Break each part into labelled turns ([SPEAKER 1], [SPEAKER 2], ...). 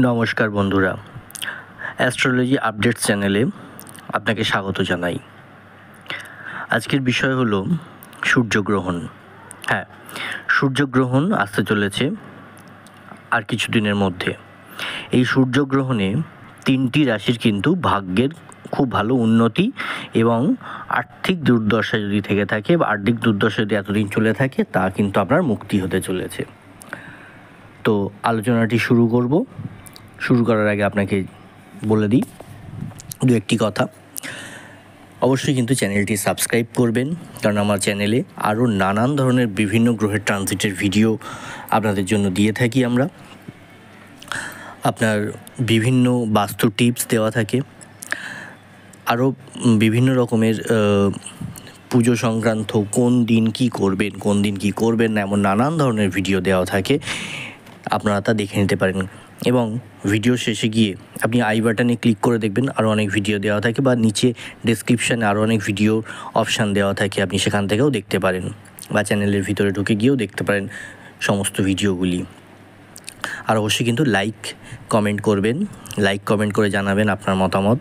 [SPEAKER 1] নমস্কার বন্ধুরা, astrology updates চ্যানেলে আপনাকে স্বাগত জানাই। আজকের বিষয় হলো সূর্যগ্রহণ। হ্যাঁ, সূর্যগ্রহণ আসতে চলেছে আর কিছুদিনের মধ্যে। এই সূর্যগ্রহণে 3টি রাশির কিন্তু ভাগ্যের খুব ভালো উন্নতি এবং আর্থিক দুর্দশা যদি থেকে থাকে বা আর্থিক দুর্দশা যদি এতদিন চলে থাকে তা কিন্তু আপনার মুক্তি হতে চলেছে। তো আলোচনাটি শুরু করব। শুরু করার আগে আপনাকে বলে দিই দু একটি কথা। অবশ্যই কিন্তু চ্যানেলটি সাবস্ক্রাইব করবেন, কারণ আমার চ্যানেলে আরও নানান ধরনের বিভিন্ন গ্রহের ট্রানজিটের ভিডিও আপনাদের জন্য দিয়ে থাকি আমরা। আপনার বিভিন্ন বাস্তু টিপস দেওয়া থাকে, আরও বিভিন্ন রকমের পুজো সংক্রান্ত কোন দিন কী করবেন, কোন দিন কী করবেন না, এমন নানান ধরনের ভিডিও দেওয়া থাকে। আপনারা তা দেখে নিতে পারেন এবং ভিডিও শেষে গিয়ে আপনি আই বাটনে ক্লিক করে দেখবেন আরও অনেক ভিডিও দেওয়া থাকে, বা নিচে ডেসক্রিপশানে আরও অনেক ভিডিও অপশান দেওয়া থাকে, আপনি সেখান থেকেও দেখতে পারেন, বা চ্যানেলের ভিতরে ঢুকে গিয়েও দেখতে পারেন সমস্ত ভিডিওগুলি। আর অবশ্যই কিন্তু লাইক কমেন্ট করবেন, লাইক কমেন্ট করে জানাবেন আপনার মতামত।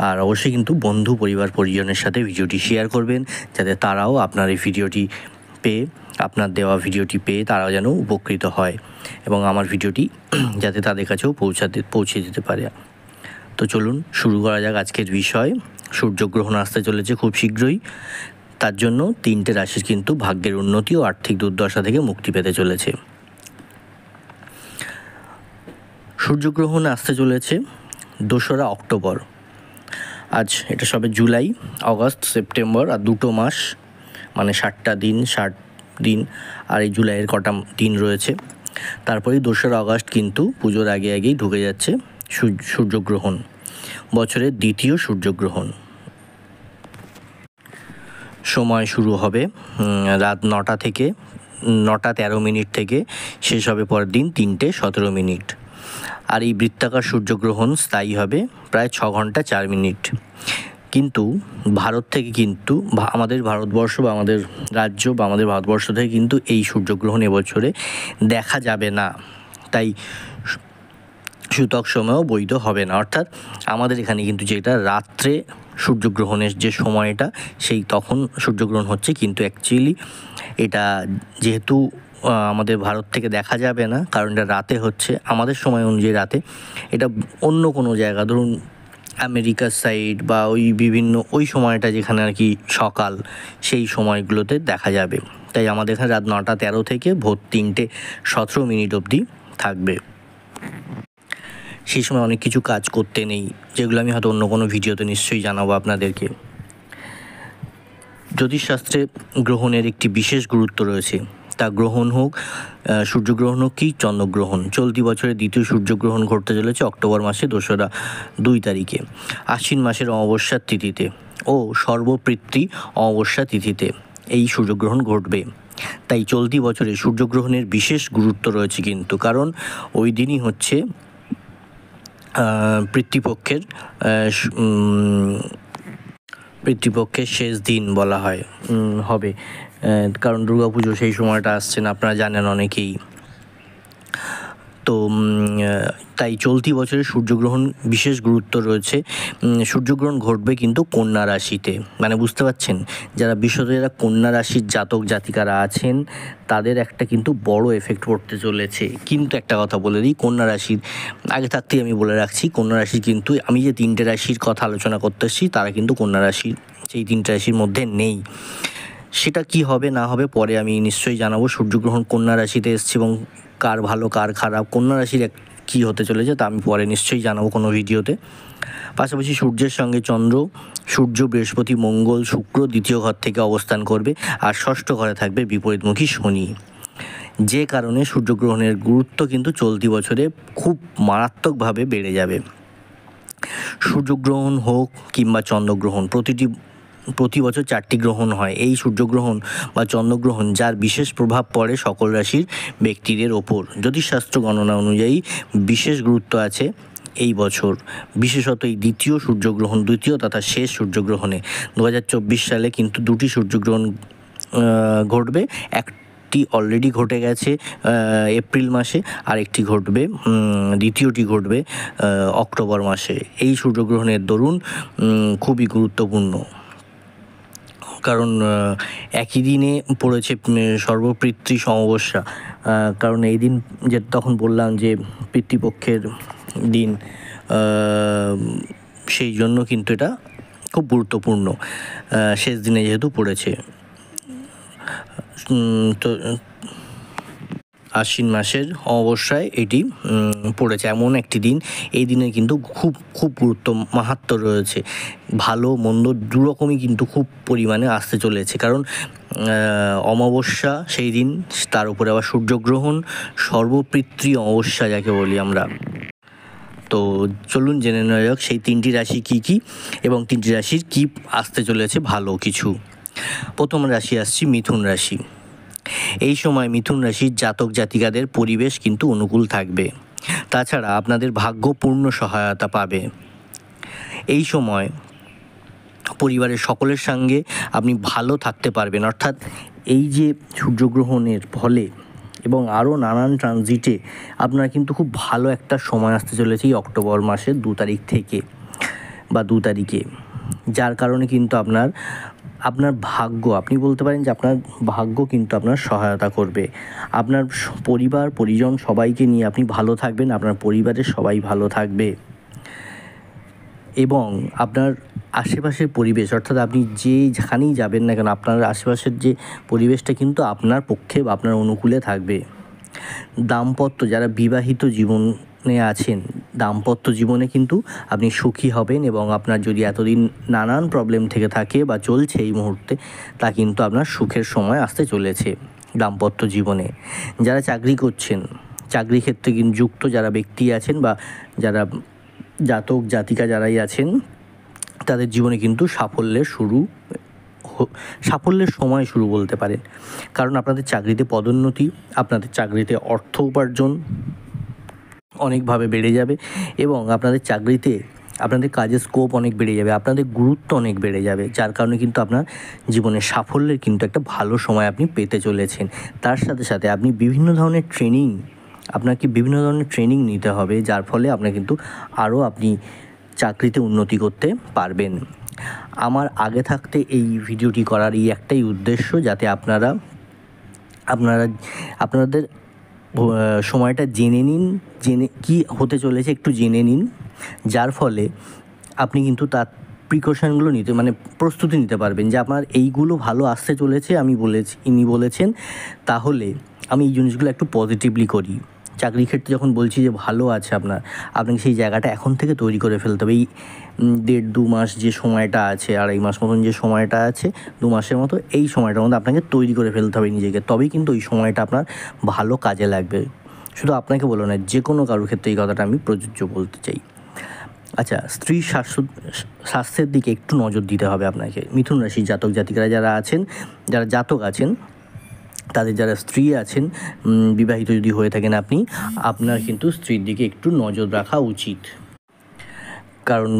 [SPEAKER 1] আর অবশ্যই কিন্তু বন্ধু পরিবার পরিজনের সাথে ভিডিওটি শেয়ার করবেন, যাতে তারাও আপনার এই ভিডিওটি পেয়ে, আপনার দেওয়া ভিডিওটি পেয়ে তারাও যেন উপকৃত হয় এবং আমার ভিডিওটি যাতে তাদের কাছেও পৌঁছে দিতে পারে। তো চলুন শুরু করা যাক আজকের বিষয়। সূর্যগ্রহণ আসতে চলেছে খুব শীঘ্রই, তার জন্য 3টে রাশির কিন্তু ভাগ্যের উন্নতি ও আর্থিক দুর্দশা থেকে মুক্তি পেতে চলেছে। সূর্যগ্রহণ আসতে চলেছে 2রা অক্টোবর। আজ এটা সবে জুলাই, অগস্ট, সেপ্টেম্বর আর 2টো মাস, মানে 60টা দিন, 60 দিন, আর এই জুলাইয়ের কটা দিন রয়েছে। তারপরেই 2রা অগস্ট কিন্তু পুজোর আগেই ঢুকে যাচ্ছে সূর্যগ্রহণ, বছরের দ্বিতীয় সূর্যগ্রহণ। সময় শুরু হবে রাত 9টা থেকে, 9টা 13 মিনিট থেকে, শেষ হবে পরের দিন 3টে 17 মিনিট। আর এই বৃত্তাকার সূর্যগ্রহণ স্থায়ী হবে প্রায় 6 ঘন্টা 4 মিনিট। কিন্তু ভারত থেকে কিন্তু আমাদের ভারতবর্ষ বা আমাদের রাজ্য বা আমাদের ভারতবর্ষ থেকে কিন্তু এই সূর্যগ্রহণ এবছরে দেখা যাবে না, তাই সূতক সময়ও বৈধ হবে না। অর্থাৎ আমাদের এখানে কিন্তু যেটা রাত্রে সূর্যগ্রহণের যে সময়টা, সেই তখন সূর্যগ্রহণ হচ্ছে, কিন্তু অ্যাকচুয়ালি এটা যেহেতু আমাদের ভারত থেকে দেখা যাবে না, কারণ এটা রাতে হচ্ছে, আমাদের সময় অনুযায়ী রাতে, এটা অন্য কোনো জায়গা, ধরুন আমেরিকার সাইড বা ওই সময়টা যেখানে আর কি সকাল, সেই সময়গুলোতে দেখা যাবে। তাই আমাদের এখানে রাত 9টা 13 থেকে ভোর 3টে 17 মিনিট অবধি থাকবে। সেই সময় অনেক কিছু কাজ করতে নেই, যেগুলো আমি হয়তো অন্য কোনো ভিডিওতে নিশ্চয়ই জানাবো আপনাদেরকে। জ্যোতিষশাস্ত্রে গ্রহণের একটি বিশেষ গুরুত্ব রয়েছে, তা গ্রহণ হোক, সূর্যগ্রহণ হোক কি চন্দ্রগ্রহণ। চলতি বছরের দ্বিতীয় সূর্যগ্রহণ ঘটতে চলেছে অক্টোবর মাসে 2 তারিখে, আশ্বিন মাসের অমাবস্যার তিথিতে ও সর্বপিতৃ অমাবস্যা তিথিতে এই সূর্যগ্রহণ ঘটবে। তাই চলতি বছরে সূর্যগ্রহণের বিশেষ গুরুত্ব রয়েছে কিন্তু, কারণ ওই দিনই হচ্ছে পিতৃপক্ষের শেষ দিন বলা হয় হবে, কারণ দুর্গাপুজো সেই সময়টা আসছেন, আপনারা জানেন অনেকেই। তো তাই চলতি বছরে সূর্যগ্রহণ বিশেষ গুরুত্ব রয়েছে। সূর্যগ্রহণ ঘটবে কিন্তু কন্যা রাশিতে, মানে বুঝতে পারছেন, যারা কন্যা রাশির জাতক জাতিকারা আছেন তাদের একটা কিন্তু বড় এফেক্ট পড়তে চলেছে। কিন্তু একটা কথা বলে দিই, কন্যা রাশির আগে থাকতেই আমি বলে রাখছি, কন্যা রাশির কিন্তু আমি যে 3টে রাশির কথা আলোচনা করতেছি তারা কিন্তু কন্যা রাশির সেই 3টে রাশির মধ্যে নেই। সেটা কি হবে না হবে পরে আমি নিশ্চয়ই জানাবো। সূর্যগ্রহণ কন্যা রাশিতে এসছে এবং কার ভালো কার খারাপ, কন্যা রাশির কী হতে চলেছে তা আমি পরে নিশ্চয়ই জানাবো কোনো ভিডিওতে। পাশাপাশি সূর্যের সঙ্গে চন্দ্র, সূর্য, বৃহস্পতি, মঙ্গল, শুক্র 2য় ঘর থেকে অবস্থান করবে, আর 6ষ্ঠ ঘরে থাকবে বিপরীতমুখী শনি। যে কারণে সূর্যগ্রহণের গুরুত্ব কিন্তু চলতি বছরে খুব মারাত্মকভাবে বেড়ে যাবে। সূর্যগ্রহণ হোক কিংবা চন্দ্রগ্রহণ, প্রতি বছর 4টি গ্রহণ হয়। এই সূর্যগ্রহণ বা চন্দ্রগ্রহণ যার বিশেষ প্রভাব পড়ে সকল রাশির ব্যক্তিদের ওপর। জ্যোতিষশাস্ত্র গণনা অনুযায়ী বিশেষ গুরুত্ব আছে এই বছর, বিশেষত এই দ্বিতীয় সূর্যগ্রহণ, দ্বিতীয় তথা শেষ সূর্যগ্রহণে। 2024 সালে কিন্তু 2টি সূর্যগ্রহণ ঘটবে, একটি অলরেডি ঘটে গেছে এপ্রিল মাসে, আর একটি ঘটবে, দ্বিতীয়টি ঘটবে অক্টোবর মাসে। এই সূর্যগ্রহণের দরুন খুবই গুরুত্বপূর্ণ, কারণ একই দিনে পড়েছে সর্বপিতৃ অমাবস্যা। কারণ এই দিন যে তখন বললাম যে পিতৃপক্ষের দিন, সেই জন্য কিন্তু এটা খুব গুরুত্বপূর্ণ, শেষ দিনে যেহেতু পড়েছে। তো আশ্বিন মাসের অমাবস্যায় এটি পড়েছে, এমন একটি দিন। এই দিনে কিন্তু খুব গুরুত্ব মাহাত্ম্য রয়েছে, ভালো মন্দ দুরকমই কিন্তু খুব পরিমাণে আসতে চলেছে। কারণ অমাবস্যা সেই দিন, তার উপরে আবার সূর্যগ্রহণ, সর্বপিতৃ অমাবস্যা যাকে বলি আমরা। তো চলুন জেনে নেওয়া যাক সেই 3টি রাশি কী কী এবং 3টি রাশির কী আসতে চলেছে ভালো কিছু। প্রথম রাশি আসছি মিথুন রাশি। এই সময় মিথুন রাশির জাতক জাতিকাদের পরিবেশ কিন্তু অনুকূল থাকবে, তাছাড়া আপনাদের ভাগ্য পূর্ণ সহায়তা পাবে। এই সময় পরিবারের সকলের সঙ্গে আপনি ভালো থাকতে পারবেন, অর্থাৎ এই যে সূর্যগ্রহণের ফলে এবং আরও নানান ট্রানজিটে আপনার কিন্তু খুব ভালো একটা সময় আসতে চলেছে এই অক্টোবর মাসের 2 তারিখ থেকে বা 2 তারিখে, যার কারণে কিন্তু আপনার ভাগ্য, আপনি বলতে পারেন যে আপনার ভাগ্য কিন্তু আপনার সহায়তা করবে। আপনার পরিবার পরিজন সবাইকে নিয়ে আপনি ভালো থাকবেন, আপনার পরিবারের সবাই ভালো থাকবে এবং আপনার আশেপাশের পরিবেশ, অর্থাৎ আপনি যেখানেই যাবেন না কেন আপনার আশেপাশের যে পরিবেশটা কিন্তু আপনার পক্ষে বা আপনার অনুকূলে থাকবে। দাম্পত্য, যারা বিবাহিত জীবনে আছেন, দাম্পত্য জীবনে কিন্তু আপনি সুখী হবেন এবং আপনার যদি এতদিন নানান প্রবলেম থেকে থাকে বা চলছে এই মুহূর্তে, তা কিন্তু আপনার সুখের সময় আসতে চলেছে দাম্পত্য জীবনে। যারা চাকরি করছেন, চাকরি ক্ষেত্রে কিন্তু যুক্ত যারা ব্যক্তি আছেন বা যারা জাতক জাতিকা যারাই আছেন, তাদের জীবনে কিন্তু সাফল্যের সময় শুরু বলতে পারেন। কারণ আপনাদের চাকরিতে পদোন্নতি, আপনাদের চাকরিতে অর্থ উপার্জন অনেকভাবে বেড়ে যাবে এবং আপনাদের চাকরিতে আপনাদের কাজের স্কোপ অনেক বেড়ে যাবে, আপনাদের গুরুত্ব অনেক বেড়ে যাবে, যার কারণে কিন্তু আপনার জীবনের সাফল্যের কিন্তু একটা ভালো সময় আপনি পেতে চলেছেন। তার সাথে সাথে আপনি বিভিন্ন ধরনের ট্রেনিং নিতে হবে, যার ফলে আপনার কিন্তু আরও আপনি চাকরিতে উন্নতি করতে পারবেন। আমার আগে থাকতে এই ভিডিওটি করার এই একটাই উদ্দেশ্য, যাতে আপনাদের সময়টা জেনে কী হতে চলেছে একটু জেনে নিন, যার ফলে আপনি কিন্তু তার প্রিকশনগুলো প্রস্তুতি নিতে পারবেন যে আপনার এইগুলো ভালো আসতে চলেছে, ইনি বলেছেন, তাহলে আমি এই জিনিসগুলো একটু পজিটিভলি করি। চাকরি ক্ষেত্রে যখন বলছি যে ভালো আছে আপনাকে সেই জায়গাটা এখন থেকে তৈরি করে ফেলতে হবে। এই 1.5-2 মাস যে সময়টা আছে, 2.5 মাস মতন যে সময়টা আছে, 2 মাসের মতো, এই সময়টার মধ্যে আপনাকে তৈরি করে ফেলতে হবে নিজেকে, তবেই কিন্তু ওই সময়টা আপনার ভালো কাজে লাগবে। শুধু আপনাকে বলো না, যে কোনো কারোর ক্ষেত্রে এই কথাটা আমি প্রযোজ্য বলতে চাই। আচ্ছা, স্ত্রীর স্বাস্থ্যের দিকে একটু নজর দিতে হবে আপনাকে। মিথুন রাশির জাতক জাতিকারা যারা জাতক আছেন, তাদের যারা স্ত্রী আছেন, বিবাহিত যদি হয়ে থাকেন আপনি, আপনার কিন্তু স্ত্রীর দিকে একটু নজর রাখা উচিত। কারণ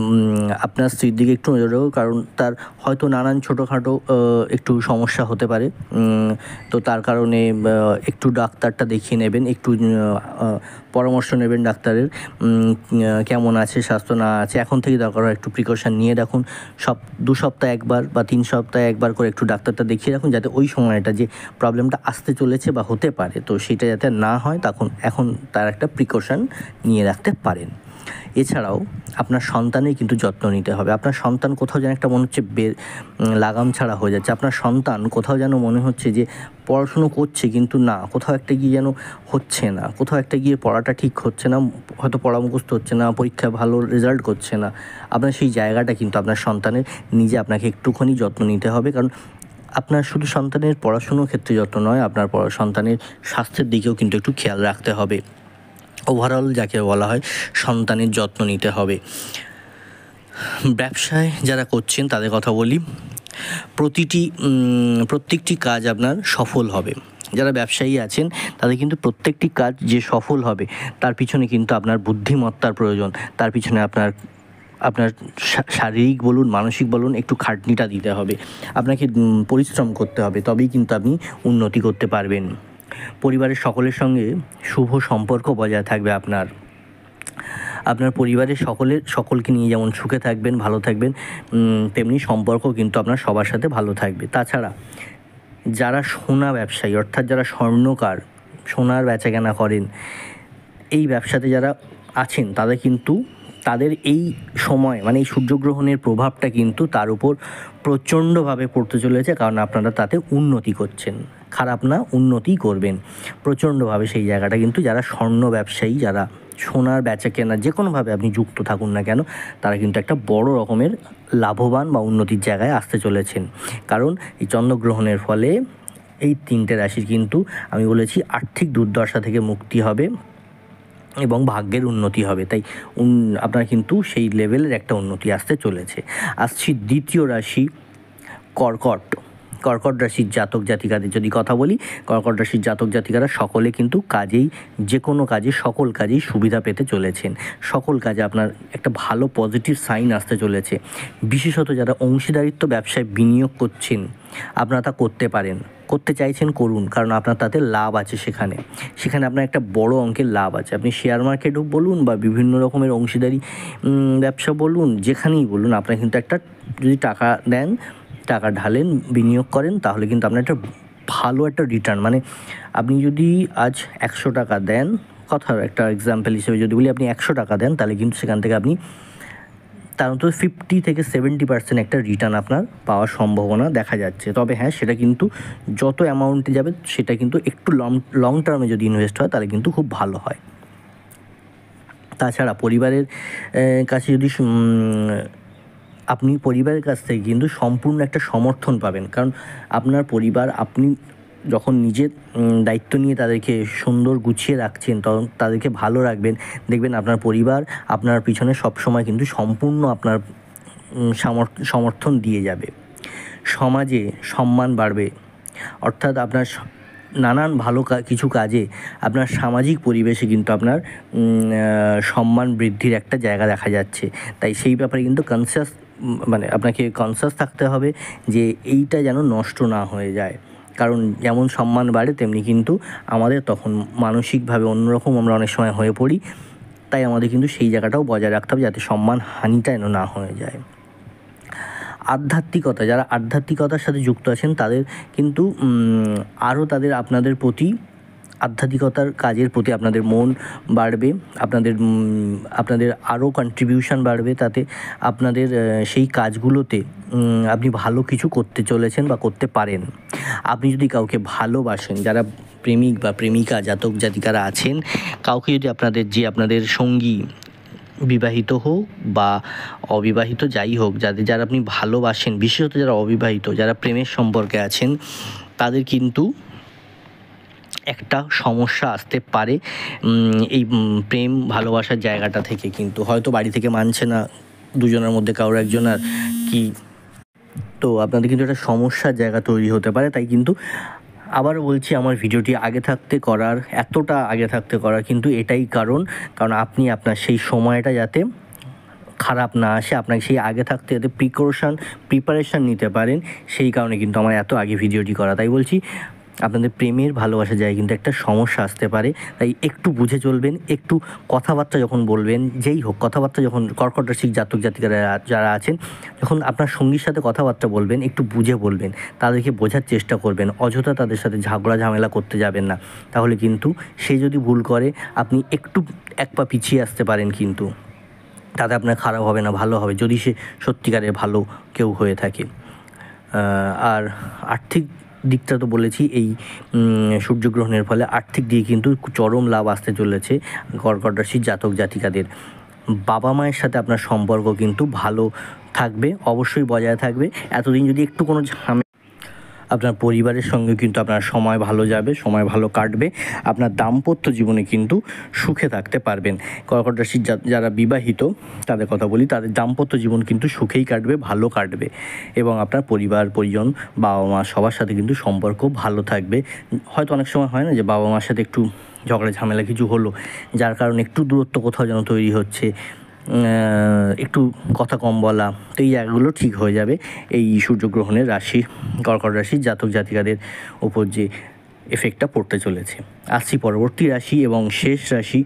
[SPEAKER 1] আপনার স্ত্রীর দিকে একটু নজর রাখো, কারণ তার হয়তো নানান ছোটোখাটো একটু সমস্যা হতে পারে, তো তার কারণে একটু ডাক্তারটা দেখিয়ে নেবেন, একটু পরামর্শ নেবেন ডাক্তারের, কেমন আছে স্বাস্থ্য না আছে। এখন থেকে দরকার হয় একটু প্রিকশন নিয়ে রাখুন, 2 সপ্তাহে একবার বা 3 সপ্তাহে একবার করে একটু ডাক্তারটা দেখিয়ে রাখুন, যাতে ওই সময়টা যে প্রবলেমটা আসতে চলেছে বা হতে পারে, তো সেটা যাতে না হয়, এখন তার একটা প্রিকশন নিয়ে রাখতে পারেন। এছাড়াও আপনার সন্তানের কিন্তু যত্ন নিতে হবে। আপনার সন্তান কোথাও যেন একটা মনে হচ্ছে লাগাম ছাড়া হয়ে যাচ্ছে, আপনার সন্তান কোথাও যেন মনে হচ্ছে যে পড়াশুনো করছে কিন্তু না, কোথাও একটা গিয়ে যেন হচ্ছে না, কোথাও একটা গিয়ে পড়াটা ঠিক হচ্ছে না, হয়তো পড়া মুখস্থ হচ্ছে না, পরীক্ষায় ভালো রেজাল্ট করছে না। আপনার সেই জায়গাটা কিন্তু আপনার সন্তানের আপনাকে একটুখানি যত্ন নিতে হবে। কারণ আপনার শুধু সন্তানের পড়াশুনোর ক্ষেত্রে যত্ন নয়, আপনার সন্তানের স্বাস্থ্যের দিকেও কিন্তু একটু খেয়াল রাখতে হবে। ওভারঅল যাকে বলা হয় সন্তানের যত্ন নিতে হবে। ব্যবসায় যারা করছেন তাদের কথা বলি, প্রত্যেকটি কাজ আপনার সফল হবে। যারা ব্যবসায়ী আছেন তাদের কিন্তু প্রত্যেকটি কাজ যে সফল হবে, তার পিছনে কিন্তু আপনার বুদ্ধিমত্তার প্রয়োজন, তার পিছনে আপনার শারীরিক বলুন মানসিক বলুন একটু খাটনিটা দিতে হবে, আপনাকে পরিশ্রম করতে হবে, তবেই কিন্তু আপনি উন্নতি করতে পারবেন। পরিবারের সকলের সঙ্গে শুভ সম্পর্ক বজায় থাকবে আপনার পরিবারের সকলকে নিয়ে যেমন সুখে থাকবেন, ভালো থাকবেন, তেমনি সম্পর্ক কিন্তু আপনার সবার সাথে ভালো থাকবে। তাছাড়া যারা সোনা ব্যবসায়ী, অর্থাৎ যারা স্বর্ণকার, সোনার বেচাকেনা করেন, এই ব্যবসাতে যারা আছেন তাদের এই সময় মানে এই সূর্যগ্রহণের প্রভাবটা কিন্তু তার উপর প্রচণ্ডভাবে পড়তে চলেছে, কারণ আপনারা তাতে উন্নতি করছেন। খারাপ না, উন্নতি করবেন প্রচণ্ডভাবে সেই জায়গাটা কিন্তু। যারা স্বর্ণ ব্যবসায়ী, যারা সোনার বেচাকেনা যে কোনোভাবে আপনি যুক্ত থাকুন না কেন, তারা কিন্তু একটা বড় রকমের লাভবান বা উন্নতির জায়গায় আসতে চলেছেন। কারণ এই চন্দ্রগ্রহণের ফলে এই 3টে রাশির কিন্তু আমি বলেছি আর্থিক দুর্দশা থেকে মুক্তি হবে এবং ভাগ্যের উন্নতি হবে। তাই আপনার কিন্তু সেই লেভেলের একটা উন্নতি আসতে চলেছে। আসছি দ্বিতীয় রাশি কর্কট রাশির জাতক জাতিকাদের যদি কথা বলি, কর্কট রাশির জাতক জাতিকারা সকলে কিন্তু যে কোনো কাজে সকল কাজেই সুবিধা পেতে চলেছেন। সকল কাজে আপনার একটা ভালো পজিটিভ সাইন আসতে চলেছে। বিশেষত যারা অংশীদারিত্ব ব্যবসায় বিনিয়োগ করছেন, আপনারা তা করতে চাইছেন, করুন, কারণ আপনার তাতে লাভ আছে। সেখানে আপনার একটা বড় অঙ্কের লাভ আছে। আপনি শেয়ার মার্কেটও বলুন বা বিভিন্ন রকমের অংশীদারি ব্যবসা বলুন, যেখানেই বলুন, আপনার কিন্তু একটা যদি টাকা ঢালেন, বিনিয়োগ করেন, তাহলে কিন্তু আপনার একটা ভালো একটা রিটার্ন, মানে আপনি যদি আজ 100 টাকা দেন, কথার একটা এক্সাম্পল হিসেবে যদি বলি, আপনি 100 টাকা দেন, তাহলে কিন্তু সেখান থেকে আপনি তার অন্তত 50 থেকে 70% একটা রিটার্ন আপনার পাওয়ার সম্ভাবনা দেখা যাচ্ছে। তবে হ্যাঁ, সেটা কিন্তু যত অ্যামাউন্টে যাবে সেটা কিন্তু একটু লং টার্মে যদি ইনভেস্ট হয় তাহলে কিন্তু খুব ভালো হয়। তাছাড়া পরিবারের কাছে যদি আপনি পরিবারের কাছ থেকে কিন্তু সম্পূর্ণ একটা সমর্থন পাবেন, কারণ আপনার পরিবার, আপনি যখন নিজের দায়িত্ব নিয়ে তাদেরকে সুন্দর গুছিয়ে রাখছেন, তখন তাদেরকে ভালো রাখবেন, দেখবেন আপনার পরিবার আপনার পিছনে সবসময় কিন্তু সম্পূর্ণ আপনার সমর্থন দিয়ে যাবে। সমাজে সম্মান বাড়বে, অর্থাৎ আপনার নানান ভালো কিছু কাজে আপনার সামাজিক পরিবেশে কিন্তু আপনার সম্মান বৃদ্ধির একটা জায়গা দেখা যাচ্ছে। তাই সেই ব্যাপারে কিন্তু আপনাকে কনসাস থাকতে হবে যে এইটা যেন নষ্ট না হয়ে যায়, কারণ যেমন সম্মান বাড়ে তেমনি কিন্তু আমাদের তখন মানসিকভাবে অন্যরকম আমরা অনেক সময় হয়ে পড়ি। তাই আমাদের কিন্তু সেই জায়গাটাও বজায় রাখতে হবে যাতে সম্মান হানিটা যেন না হয়ে যায়। যারা আধ্যাত্মিকতার সাথে যুক্ত আছেন তাদের কিন্তু আরও আপনাদের প্রতি আধ্যাত্মিকতার কাজের প্রতি আপনাদের মন বাড়বে, আপনাদের আরও কন্ট্রিবিউশন বাড়বে, তাতে আপনাদের সেই কাজগুলোতে আপনি ভালো কিছু করতে চলেছেন বা করতে পারেন। আপনি যদি কাউকে ভালোবাসেন, যারা প্রেমিক বা প্রেমিকা জাতক জাতিকারা আছেন, কাউকে যদি আপনাদের সঙ্গী বিবাহিত হোক বা অবিবাহিত যাই হোক, যারা আপনি ভালোবাসেন, বিশেষত যারা অবিবাহিত, যারা প্রেমের সম্পর্কে আছেন, তাদের কিন্তু একটা সমস্যা আসতে পারে এই প্রেম ভালোবাসার জায়গাটা থেকে। কিন্তু হয়তো বাড়ি থেকে মানছে না দুজনের মধ্যে কারোর একজনের, তো আপনাদের কিন্তু একটা সমস্যার জায়গা তৈরি হতে পারে। তাই কিন্তু আবার বলছি, আমার ভিডিওটি এতটা আগে থাকতে করার কিন্তু এটাই কারণ আপনি আপনার সেই সময়টা যাতে খারাপ না আসে, আপনাকে সেই আগে থাকতে যাতে প্রিপারেশান নিতে পারেন, সেই কারণে কিন্তু আমার এত আগে ভিডিওটি করা। তাই বলছি, আপনাদের প্রেমের ভালোবাসা যায় কিন্তু একটা সমস্যা আসতে পারে, তাই একটু বুঝে চলবেন। একটু কথাবার্তা যখন বলবেন, যেই হোক কথাবার্তা যখন কর্কট রাশির জাতক জাতিকারা যারা আছেন, যখন আপনার সঙ্গীর সাথে কথাবার্তা বলবেন, একটু বুঝে বলবেন, তাদেরকে বোঝার চেষ্টা করবেন, অযথা তাদের সাথে ঝামেলা করতে যাবেন না। তাহলে কিন্তু সে যদি ভুল করে, আপনি একটু এক পা পিছিয়ে আসতে পারেন, কিন্তু তাতে আপনার খারাপ হবে না, ভালো হবে, যদি সে সত্যিকারের ভালো কেউ হয়ে থাকে। আর আর্থিক দিকটা তো বলেছি, এই সূর্যগ্রহণের ফলে আর্থিক দিকে কিন্তু চরম লাভ আসতে চলেছে কর্কট রাশির জাতক জাতিকাদের। বাবা মায়ের সাথে আপনার সম্পর্ক কিন্তু ভালো থাকবে, অবশ্যই বজায় থাকবে। এতদিন যদি একটু কোনো আপনার পরিবারের সঙ্গে কিন্তু আপনার সময় ভালো যাবে, সময় ভালো কাটবে, আপনার দাম্পত্য জীবনে কিন্তু সুখে থাকতে পারবেন। কর্কট রাশির যারা বিবাহিত তাদের কথা বলি, তাদের দাম্পত্য জীবন কিন্তু সুখেই কাটবে, ভালো কাটবে, এবং আপনার পরিজন, বাবা মা সবার সাথে কিন্তু সম্পর্ক ভালো থাকবে। হয়তো অনেক সময় হয় না যে বাবা মার সাথে একটু ঝগড়া ঝামেলা কিছু হলো, যার কারণে একটু দূরত্ব কোথাও যেন তৈরি হচ্ছে, একটু কথা কম বলা, তো এই জায়গাগুলো ঠিক হয়ে যাবে এই সূর্যগ্রহণের কর্কট রাশির জাতক জাতিকাদের ওপর যে এফেক্টটা পড়তে চলেছে। আসছি পরবর্তী রাশি এবং শেষ রাশি,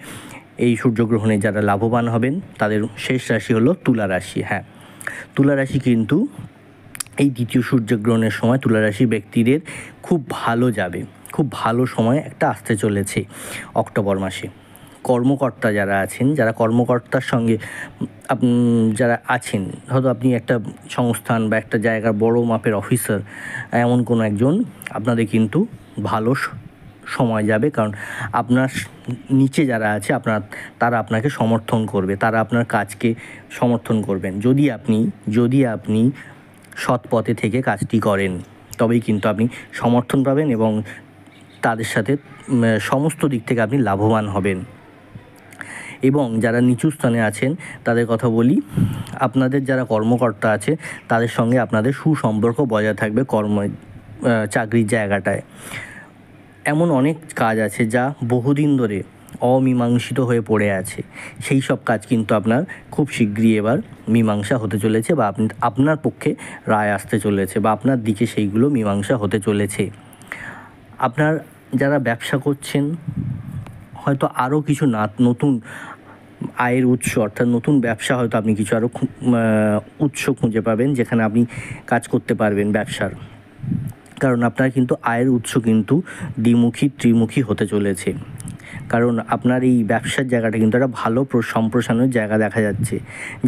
[SPEAKER 1] এই সূর্যগ্রহণে যারা লাভবান হবেন তাদের শেষ রাশি হলো তুলা রাশি। হ্যাঁ, তুলা রাশি কিন্তু এই দ্বিতীয় সূর্যগ্রহণের সময় তুলা রাশির ব্যক্তিদের খুব ভালো যাবে, খুব ভালো সময় একটা আসতে চলেছে অক্টোবর মাসে। কর্মকর্তা যারা আছেন, যারা কর্মকর্তার সঙ্গে যারা আছেন, হয়তো আপনি একটা সংস্থান বা একটা জায়গার বড় মাপের অফিসার, এমন কোনো একজন, আপনাদের কিন্তু ভালো সময় যাবে, কারণ আপনার নিচে যারা আছে তারা আপনাকে সমর্থন করবে, তারা আপনার কাজকে সমর্থন করবেন। যদি আপনি সৎ পথে থেকে কাজটি করেন, তবেই কিন্তু আপনি সমর্থন পাবেন এবং তাদের সাথে সমস্ত দিক থেকে আপনি লাভবান হবেন। এবং যারা নিচু স্থানে আছেন তাদের কথা বলি, আপনাদের যারা কর্মকর্তা আছে তাদের সঙ্গে আপনাদের সুসম্পর্ক বজায় থাকবে। চাকরির জায়গাটায় এমন অনেক কাজ আছে যা বহুদিন ধরে অমীমাংসিত হয়ে পড়ে আছে, সেই সব কাজ কিন্তু আপনার খুব শীঘ্রই এবার মীমাংসা হতে চলেছে, বা আপনার পক্ষে রায় আসতে চলেছে, বা আপনার দিকে সেইগুলো মীমাংসা হতে চলেছে। আপনার যারা ব্যবসা করছেন, হয়তো আরও কিছু নতুন আয়ের উৎস, অর্থাৎ নতুন ব্যবসা হয়তো আপনি কিছু আরও উৎস খুঁজে পাবেন যেখানে আপনি কাজ করতে পারবেন ব্যবসার, কারণ আপনার কিন্তু আয়ের উৎস কিন্তু দ্বিমুখী ত্রিমুখী হতে চলেছে। কারণ আপনার এই ব্যবসার জায়গাটা কিন্তু একটা ভালো সম্প্রসারণের জায়গা দেখা যাচ্ছে।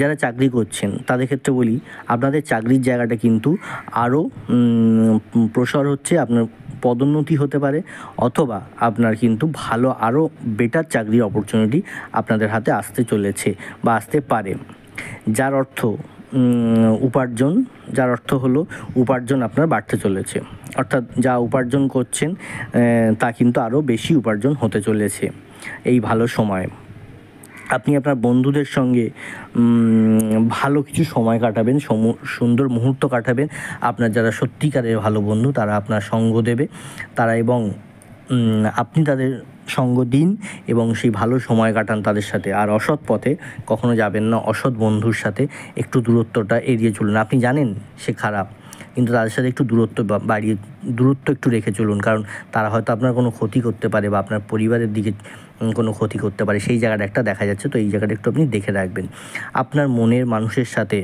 [SPEAKER 1] যারা চাকরি করছেন তাদের ক্ষেত্রে বলি, আপনাদের চাকরির জায়গাটা কিন্তু আরও প্রসার হচ্ছে, আপনার পদোন্নতি হতে পারে, অথবা আপনার কিন্তু ভালো আরও বেটার চাকরির অপরচুনিটি আপনাদের হাতে আসতে চলেছে বা আসতে পারে, যার অর্থ হলো উপার্জন আপনার বাড়তে চলেছে। অর্থাৎ যা উপার্জন করছেন তা কিন্তু আরও বেশি উপার্জন হতে চলেছে এই ভালো সময়। আপনি আপনার বন্ধুদের সঙ্গে ভালো কিছু সময় কাটাবেন, সুন্দর মুহূর্ত কাটাবেন। আপনার যারা সত্যিকারের ভালো বন্ধু তারা আপনার সঙ্গ দেবে, এবং আপনি তাদের সঙ্গ দিন এবং সেই ভালো সময় কাটান তাদের সাথে। আর অসৎ পথে কখনো যাবেন না, অসৎ বন্ধুর সাথে একটু দূরত্বটা এড়িয়ে চলুন। আপনি জানেন সে খারাপ, কিন্তু তাদের সাথে একটু দূরত্ব একটু রেখে চলুন, কারণ তারা হয়তো আপনার কোনো ক্ষতি করতে পারে বা আপনার পরিবারের দিকে কোনো ক্ষতি করতে পারে, সেই জায়গাটা একটা দেখা যাচ্ছে। তো এই জায়গাটা একটু আপনি দেখে রাখবেন। আপনার মনের মানুষের সাথে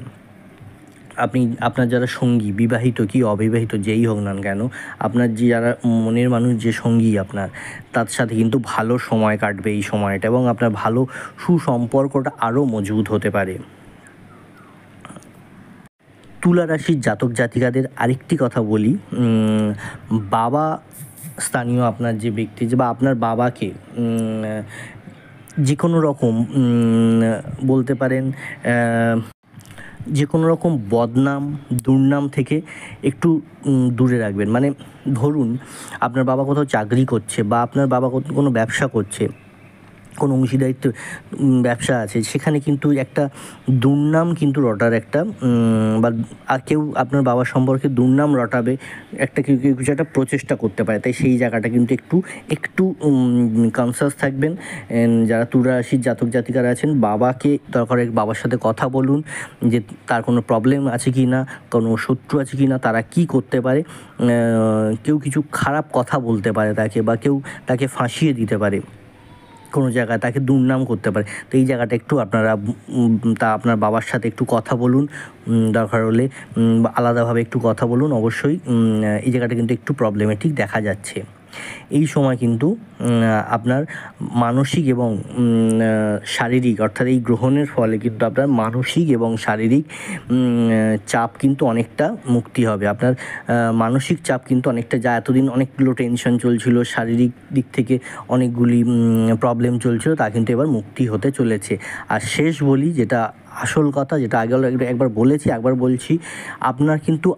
[SPEAKER 1] আপনার যারা সঙ্গী, বিবাহিত কি অবিবাহিত যেই হোক না কেন, আপনার যারা মনের মানুষ যে সঙ্গী আপনার, তার সাথে কিন্তু ভালো সময় কাটবে এই সময়টা, এবং আপনার ভালো সুসম্পর্কটা আরও মজবুত হতে পারে। তুলা রাশির জাতক জাতিকাদের আরেকটি কথা বলি, বাবা স্থানীয় আপনার যে ব্যক্তি, বা আপনার বাবাকে যে কোনো রকম বলতে পারেন যে কোনো রকম বদনাম দুর্নাম থেকে একটু দূরে রাখবেন। মানে ধরুন আপনার বাবা কোথাও চাকরি করছে, বা আপনার বাবা কোনো ব্যবসা করছে, কোনো অংশীদারিত্ব ব্যবসা আছে, সেখানে কিন্তু একটা দুর্নাম কিন্তু রটার একটা, বা আর কেউ আপনার বাবার সম্পর্কে দুর্নাম রটাবে, কেউ কিছু একটা প্রচেষ্টা করতে পারে। তাই সেই জায়গাটা কিন্তু একটু কনসাস থাকবেন। যারা তুলা রাশির জাতক জাতিকারা আছেন, বাবার সাথে কথা বলুন যে তার কোনো প্রবলেম আছে কি না, কোনো শত্রু আছে কি না, তারা কি করতে পারে। কেউ কিছু খারাপ কথা বলতে পারে তাকে, বা কেউ তাকে ফাঁসিয়ে দিতে পারে, কোনো জায়গায় তাকে দুর্নাম করতে পারে। তো এই জায়গাটা একটু আপনার বাবার সাথে একটু কথা বলুন, দরকার হলে আলাদাভাবে একটু কথা বলুন। অবশ্যই এই জায়গাটা কিন্তু একটু প্রবলেমেটিক দেখা যাচ্ছে। এই সময় কিন্তু আপনার মানসিক এবং শারীরিক, অর্থাৎ এই গ্রহণের ফলে কিন্তু আপনার মানসিক এবং শারীরিক চাপ কিন্তু অনেকটা মুক্তি হবে। আপনার মানসিক চাপ কিন্তু অনেকটা, যা এতদিন অনেকগুলো টেনশন চলছিল, শারীরিক দিক থেকে অনেকগুলি প্রবলেম চলছিল, তা কিন্তু এবার মুক্তি হতে চলেছে। আর শেষ বলি, যেটা আসল কথা, যেটা আগে একবার বলেছি, একবার বলছি, আপনার কিন্তু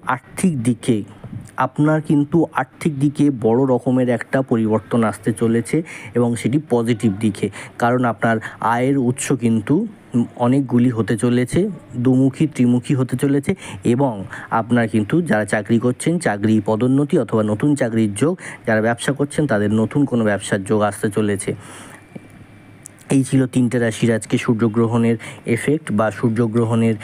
[SPEAKER 1] আর্থিক দিকে বড় রকমের একটা পরিবর্তন আসতে চলেছে, এবং সেটি পজিটিভ দিকে। কারণ আপনার আয়ের উৎস কিন্তু অনেকগুলি হতে চলেছে, দুমুখী ত্রিমুখী হতে চলেছে, এবং আপনার কিন্তু যারা চাকরি করছেন, চাকরি পদোন্নতি অথবা নতুন চাকরির যোগ, যারা ব্যবসা করছেন তাদের নতুন কোনো ব্যবসার যোগ আসতে চলেছে। এই ছিল 3টে রাশির আজকে সূর্যগ্রহণের এফেক্ট, বা সূর্যগ্রহণের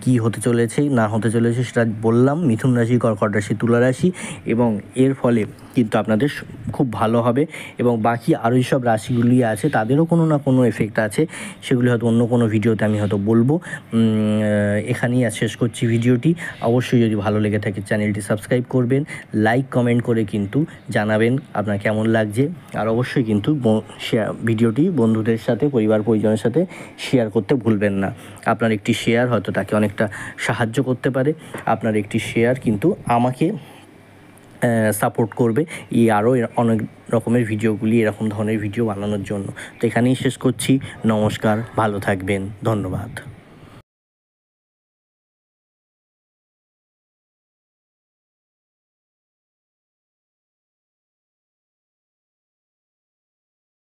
[SPEAKER 1] কি হতে চলেছে না হতে চলেছে সেটা বললাম। মিথুন রাশি, কর্কট রাশি, তুলা রাশি, এবং এর ফলে কিন্তু আপনাদের খুব ভালো হবে। এবং বাকি আরও যেসব রাশিগুলি আছে তাদেরও কোনো না কোনো এফেক্ট আছে, সেগুলি হয়তো অন্য কোনো ভিডিওতে আমি হয়তো বলবো। এখানেই আজ শেষ করছি ভিডিওটি। অবশ্যই যদি ভালো লেগে থাকে চ্যানেলটি সাবস্ক্রাইব করবেন, লাইক কমেন্ট করে কিন্তু জানাবেন আপনার কেমন লাগছে। আর অবশ্যই কিন্তু ভিডিওটি বন্ধুদের সাথে, পরিবার পরিজনের সাথে শেয়ার করতে ভুলবেন না। আপনার একটি শেয়ার হয়তো তাকে অনেকটা সাহায্য করতে পারে। আপনার একটি শেয়ার কিন্তু আমাকে সাপোর্ট করবে আরও অনেক রকমের ভিডিওগুলি, এরকম ধরনের ভিডিও বানানোর জন্য। তো এখানেই শেষ করছি। নমস্কার, ভালো থাকবেন, ধন্যবাদ।